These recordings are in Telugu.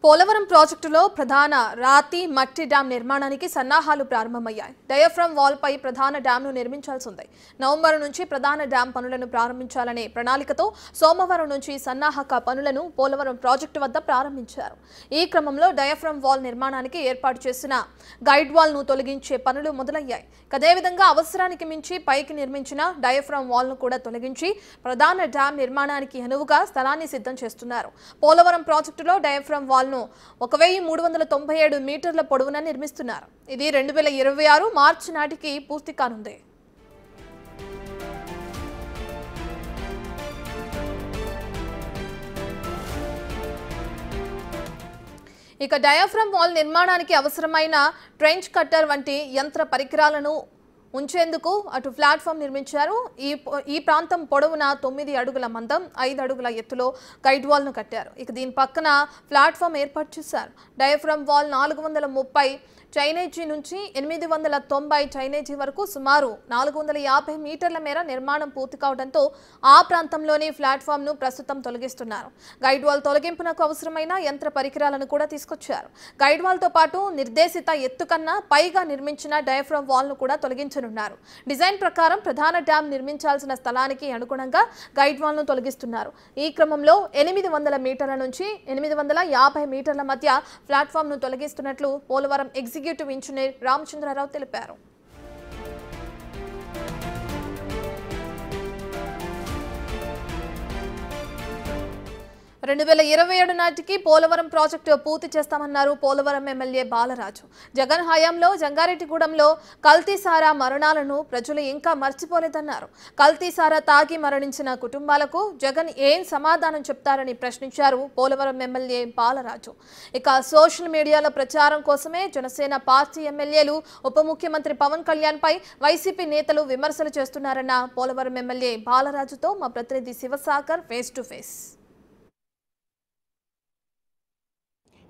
పోలవరం ప్రాజెక్టులో ప్రధాన రాతి మట్టి డ్యాం నిర్మాణానికి సన్నాహాలు ప్రారంభమయ్యాయి. డయాఫ్రమ్ వాల్ పై ప్రధాన డ్యాంను నిర్మించాల్సి ఉంది. నవంబర్ నుంచి ప్రధాన డ్యాం పనులను ప్రారంభించాలనే ప్రణాళికతో సోమవారం నుంచి సన్నాహక పనులను పోలవరం ప్రాజెక్టు వద్ద ప్రారంభించారు. ఈ క్రమంలో డయాఫ్రమ్ వాల్ నిర్మాణానికి ఏర్పాటు చేసిన గైడ్ వాల్ ను తొలగించే పనులు మొదలయ్యాయి. అదేవిధంగా అవసరానికి మించి పైకి నిర్మించిన డయాఫ్రమ్ వాల్ ను కూడా తొలగించి ప్రధాన డ్యాం నిర్మాణానికి అనువుగా స్థలాన్ని సిద్ధం చేస్తున్నారు. పోలవరం ప్రాజెక్టులో డయాఫ్రమ్ వాల్ 1397 మీటర్ల పొడవున నిర్మిస్తున్నారు. ఇది 2026 మార్చి నాటికి పూర్తి కానుంది. ఇక డయాఫ్రమ్ వాల్ నిర్మాణానికి అవసరమైన ట్రెంచ్ కట్టర్ వంటి యంత్ర పరికరాలను ఉంచేందుకు అటు ప్లాట్ఫామ్ నిర్మించారు. ఈ ప్రాంతం పొడవున 9 అడుగుల మందం 5 అడుగుల ఎత్తులో గైడ్ వాల్ ను కట్టారు. ఇక దీని పక్కన ప్లాట్ఫామ్ ఏర్పాటు చేశారు. డయాఫ్రమ్ వాల్ 430 చైనేజీ నుంచి 890 చైనేజీ వరకు సుమారు 450 మీటర్ల మేర నిర్మాణం పూర్తి కావడంతో ఆ ప్రాంతంలోని ప్లాట్ఫామ్ ను ప్రస్తుతం తొలగిస్తున్నారు. గైడ్ వాల్ తొలగింపునకు అవసరమైన యంత్ర పరికరాలను కూడా తీసుకొచ్చారు. గైడ్ వాల్ తో పాటు నిర్దేశిత ఎత్తు కన్నా పైగా నిర్మించిన డయాఫ్రమ్ వాల్ ను కూడా తొలగించనున్నారు. డిజైన్ ప్రకారం ప్రధాన డ్యాం నిర్మించాల్సిన స్థలానికి అనుగుణంగా గైడ్ వాల్ ను తొలగిస్తున్నారు. ఈ క్రమంలో 800 మీటర్ల నుంచి 850 మీటర్ల మధ్య ప్లాట్ఫామ్ ను తొలగిస్తున్నట్లు పోలవరం ఎగ్జిక్యూటివ్ ఇంజనీర్ రామచంద్రరావు తెలిపారు. రెండు 2027 నాటికి పోలవరం ప్రాజెక్టు పూర్తి చేస్తామన్నారు పోలవరం ఎమ్మెల్యే బాలరాజు. జగన్ హయాంలో జంగారెడ్డిగూడెంలో కల్తీసారా మరణాలను ప్రజలు ఇంకా మర్చిపోలేదన్నారు. కల్తీసారా తాగి మరణించిన కుటుంబాలకు జగన్ ఏం సమాధానం చెప్తారని ప్రశ్నించారు పోలవరం ఎమ్మెల్యే బాలరాజు. ఇక సోషల్ మీడియాలో ప్రచారం కోసమే జనసేన పార్టీ ఎమ్మెల్యేలు ఉప ముఖ్యమంత్రి పవన్ కళ్యాణ్ పై వైసీపీ నేతలు విమర్శలు చేస్తున్నారన్న పోలవరం ఎమ్మెల్యే బాలరాజుతో మా ప్రతినిధి Shivasagar face to face.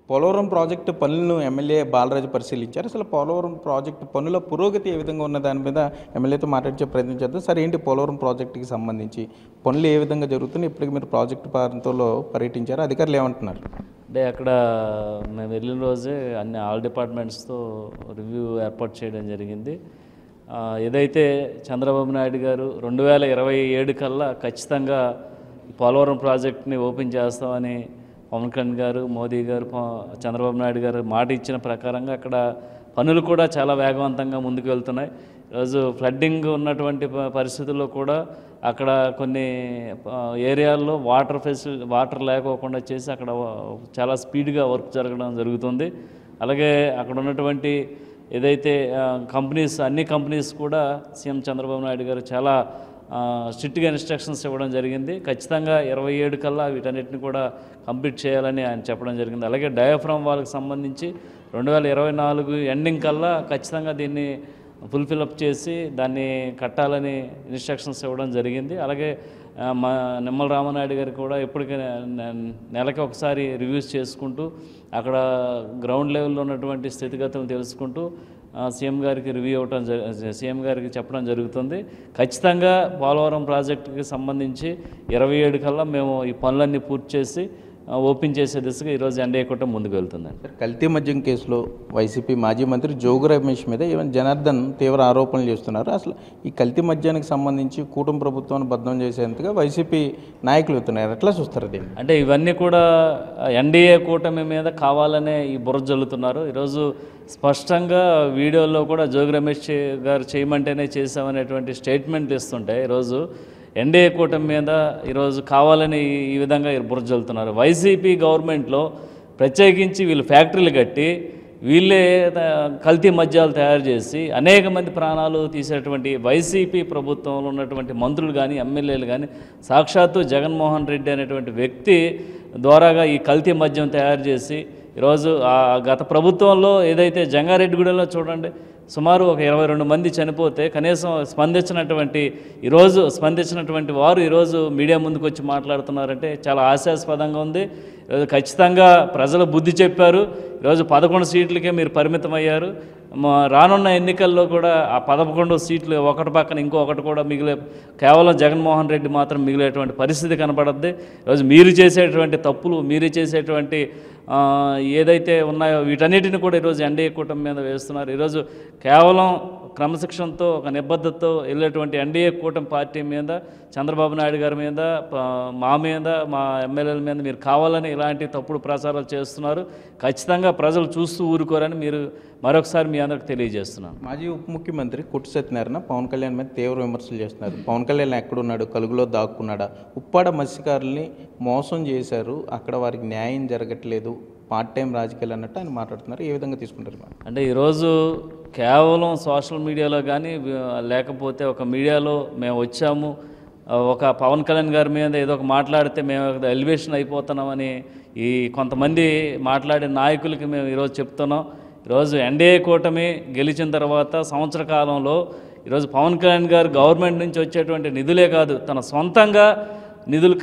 Polavaram project పనులను ఎమ్మెల్యే బాలరాజు పరిశీలించారు. అసలు పోలవరం ప్రాజెక్టు పనుల పురోగతి ఏ విధంగా ఉన్న దాని మీద ఎమ్మెల్యేతో మాట్లాడే ప్రయత్నం చేద్దాం. సరే, ఏంటి పోలవరం ప్రాజెక్టుకి సంబంధించి పనులు ఏ విధంగా జరుగుతున్నాయి? ఇప్పటికి మీరు ప్రాజెక్టు ప్రాంతంలో పర్యటించారు, అధికారులు ఏమంటున్నారు? అంటే అక్కడ మేము వెళ్ళిన రోజే ఆల్ డిపార్ట్మెంట్స్తో రివ్యూ ఏర్పాటు చేయడం జరిగింది. ఏదైతే చంద్రబాబు నాయుడు గారు 2027 కల్లా ఖచ్చితంగా పోలవరం ప్రాజెక్ట్ని ఓపెన్ చేస్తామని పవన్ కళ్యాణ్ గారు, మోదీ గారు, చంద్రబాబు నాయుడు గారు మాట ఇచ్చిన ప్రకారంగా అక్కడ పనులు కూడా చాలా వేగవంతంగా ముందుకు వెళ్తున్నాయి. ఈరోజు ఫ్లడ్డింగ్ ఉన్నటువంటి పరిస్థితుల్లో కూడా అక్కడ కొన్ని ఏరియాల్లో వాటర్ లేకోకుండా చేసి అక్కడ చాలా స్పీడ్గా వర్క్ జరగడం జరుగుతుంది. అలాగే అక్కడ ఉన్నటువంటి ఏదైతే అన్ని కంపెనీస్ కూడా సీఎం చంద్రబాబు నాయుడు గారు చాలా స్ట్రిక్ట్గా ఇన్స్ట్రక్షన్స్ ఇవ్వడం జరిగింది. ఖచ్చితంగా 27 కల్లా వీటన్నిటిని కూడా కంప్లీట్ చేయాలని ఆయన చెప్పడం జరిగింది. అలాగే డయాఫ్రమ్ వాళ్ళకి సంబంధించి 2024 ఎండింగ్ కల్లా ఖచ్చితంగా దీన్ని ఫుల్ఫిల్అప్ చేసి దాన్ని కట్టాలని ఇన్స్ట్రక్షన్స్ ఇవ్వడం జరిగింది. అలాగే నిమ్మల రామనాయుడు గారు కూడా ఎప్పటికీ నెలకి ఒకసారి రివ్యూస్ చేసుకుంటూ అక్కడ గ్రౌండ్ లెవెల్లో ఉన్నటువంటి స్థితిగతులను తెలుసుకుంటూ సీఎం గారికి చెప్పడం జరుగుతుంది. ఖచ్చితంగా పోలవరం ప్రాజెక్టుకి సంబంధించి 27 కల్లా మేము ఈ పనులన్నీ పూర్తి చేసి ఓపెన్ చేసే దిశగా ఈరోజు ఎన్డీఏ కూటమి ముందుకు వెళ్తుందండి. కల్తీ మద్యం కేసులో వైసీపీ మాజీ మంత్రి జోగు రమేష్ మీద ఈవెన్ జనార్దన్ తీవ్ర ఆరోపణలు చేస్తున్నారు. అసలు ఈ కల్తీ మద్యానికి సంబంధించి కూటమి ప్రభుత్వాన్ని బద్దం చేసేందుగా వైసీపీ నాయకులు వెళ్తున్నారు, ఎట్లా చూస్తారు దీన్ని? అంటే ఇవన్నీ కూడా ఎన్డీఏ కూటమి మీద కావాలనే ఈ బుర్ర జల్లుతున్నారు. ఈరోజు స్పష్టంగా వీడియోలో కూడా జోగి రమేష్ గారు చేయమంటేనే చేసామనేటువంటి స్టేట్మెంట్లు ఇస్తుంటే ఈరోజు ఎన్డీఏ కూటమి మీద ఈరోజు కావాలని ఈ విధంగా బుర్ర జల్లుతున్నారు. వైసీపీ గవర్నమెంట్లో ప్రత్యేకించి వీళ్ళు ఫ్యాక్టరీలు కట్టి వీళ్ళే కల్తీ మద్యాలు తయారు చేసి అనేక మంది ప్రాణాలు తీసేటువంటి వైసీపీ ప్రభుత్వంలో ఉన్నటువంటి మంత్రులు కానీ ఎమ్మెల్యేలు కానీ సాక్షాత్తు జగన్మోహన్ రెడ్డి అనేటువంటి వ్యక్తి ద్వారాగా ఈ కల్తీ మద్యం తయారు చేసి ఈరోజు గత ప్రభుత్వంలో ఏదైతే జంగారెడ్డిగూడెంలో చూడండి సుమారు ఒక 22 మంది చనిపోతే కనీసం స్పందించినటువంటి వారు ఈరోజు మీడియా ముందుకు వచ్చి మాట్లాడుతున్నారంటే చాలా హాస్యాస్పదంగా ఉంది. ఈరోజు ఖచ్చితంగా ప్రజలు బుద్ధి చెప్పారు. ఈరోజు 11 సీట్లకే మీరు పరిమితమయ్యారు. రానున్న ఎన్నికల్లో కూడా ఆ 11 సీట్లు ఒకటి పక్కన ఇంకొకటి కూడా మిగిలే కేవలం జగన్మోహన్ రెడ్డి మాత్రం మిగిలేటువంటి పరిస్థితి కనబడద్ది. ఈరోజు మీరు చేసేటువంటి తప్పులు, మీరు చేసేటువంటి ఏదైతే ఉన్నాయో వీటన్నిటిని కూడా ఈరోజు ఎన్డీఏ కూటమి మీద వేస్తున్నారు. ఈరోజు కేవలం క్రమశిక్షణతో ఒక నిబద్ధతతో వెళ్ళేటువంటి ఎన్డీఏ కూటమి పార్టీ మీద, చంద్రబాబు నాయుడు గారి మీద, మా మీద, మా ఎమ్మెల్యేల మీద మీరు కావాలని ఇలాంటి తప్పుడు ప్రచారాలు చేస్తున్నారు. ఖచ్చితంగా ప్రజలు చూస్తూ ఊరుకోరని మీరు మరొకసారి మీ అందరికి తెలియజేస్తున్నాను. మాజీ ఉప ముఖ్యమంత్రి కొట్టు సత్యనారాయణ పవన్ కళ్యాణ్ మీద తీవ్ర విమర్శలు చేస్తున్నారు. పవన్ కళ్యాణ్ ఎక్కడున్నాడు, కలుగులో దాక్కున్నాడా, ఉప్పాడ మత్స్యకారుల్ని మోసం చేశారు, అక్కడ వారికి న్యాయం జరగట్లేదు, పార్ట్ టైం రాజకీయాలు అన్నట్టు ఆయన మాట్లాడుతున్నారు. ఏ విధంగా తీసుకుంటారు? అంటే ఈరోజు కేవలం సోషల్ మీడియాలో కానీ లేకపోతే ఒక మీడియాలో మేము వచ్చాము, ఒక పవన్ కళ్యాణ్ గారి మీద ఏదో ఒక మాట్లాడితే మేము ఎలివేషన్ అయిపోతున్నామని ఈ కొంతమంది మాట్లాడే నాయకులకి మేము ఈరోజు చెప్తున్నాం. ఈరోజు ఎన్డీఏ కూటమి గెలిచిన తర్వాత సంవత్సర కాలంలో ఈరోజు పవన్ కళ్యాణ్ గారు గవర్నమెంట్ నుంచి వచ్చేటువంటి నిధులే కాదు, తన సొంతంగా నిధులు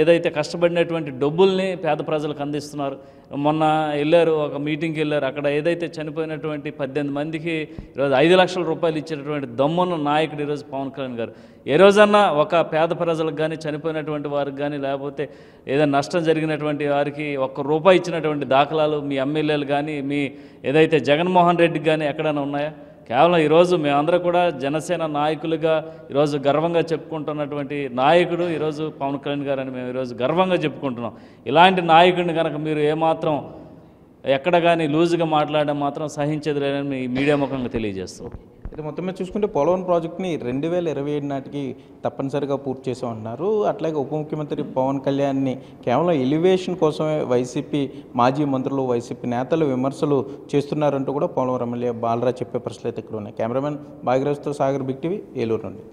ఏదైతే కష్టపడినటువంటి డబ్బుల్ని పేద ప్రజలకు అందిస్తున్నారు. మొన్న వెళ్ళారు, ఒక మీటింగ్కి వెళ్ళారు, అక్కడ ఏదైతే చనిపోయినటువంటి 18 మందికి ఈరోజు 5 లక్షల రూపాయలు ఇచ్చేటటువంటి దమ్మున్న నాయకుడు ఈరోజు పవన్ కళ్యాణ్ గారు. ఏ రోజన్నా ఒక పేద ప్రజలకు కానీ, చనిపోయినటువంటి వారికి కానీ, లేకపోతే ఏదైనా నష్టం జరిగినటువంటి వారికి ₹1 ఇచ్చినటువంటి దాఖలాలు మీ ఎమ్మెల్యేలు కానీ, మీ ఏదైతే జగన్మోహన్ రెడ్డికి కానీ ఎక్కడైనా ఉన్నాయా? కేవలం ఈరోజు మేమందరూ కూడా జనసేన నాయకులుగా ఈరోజు గర్వంగా చెప్పుకుంటున్నటువంటి నాయకుడు ఈరోజు పవన్ కళ్యాణ్ గారు అని మేము ఈరోజు గర్వంగా చెప్పుకుంటున్నాం. ఇలాంటి నాయకుడిని కనుక మీరు ఏమాత్రం ఎక్కడ కానీ లూజుగా మాట్లాడడం మాత్రం సహించేది లేదని మీ మీడియా ముఖంగా తెలియజేస్తాం. అయితే మొత్తం మీద చూసుకుంటే పోలవరం ప్రాజెక్ట్ని 2027 నాటికి తప్పనిసరిగా పూర్తి చేసామంటున్నారు. అట్లాగే ఉప ముఖ్యమంత్రి పవన్ కళ్యాణ్ని కేవలం ఎలివేషన్ కోసమే వైసీపీ మాజీ మంత్రులు, వైసీపీ నేతలు విమర్శలు చేస్తున్నారంటూ కూడా పోలవరం ఎమ్మెల్యే బాలరాజ్ చెప్పే ప్రశ్నలు అయితే ఇక్కడ ఉన్నాయి. కెమెరామెన్ భాగ్యరాజ్తో సాగర్, బిగ్ టీవీ, ఏలూరు నుండి.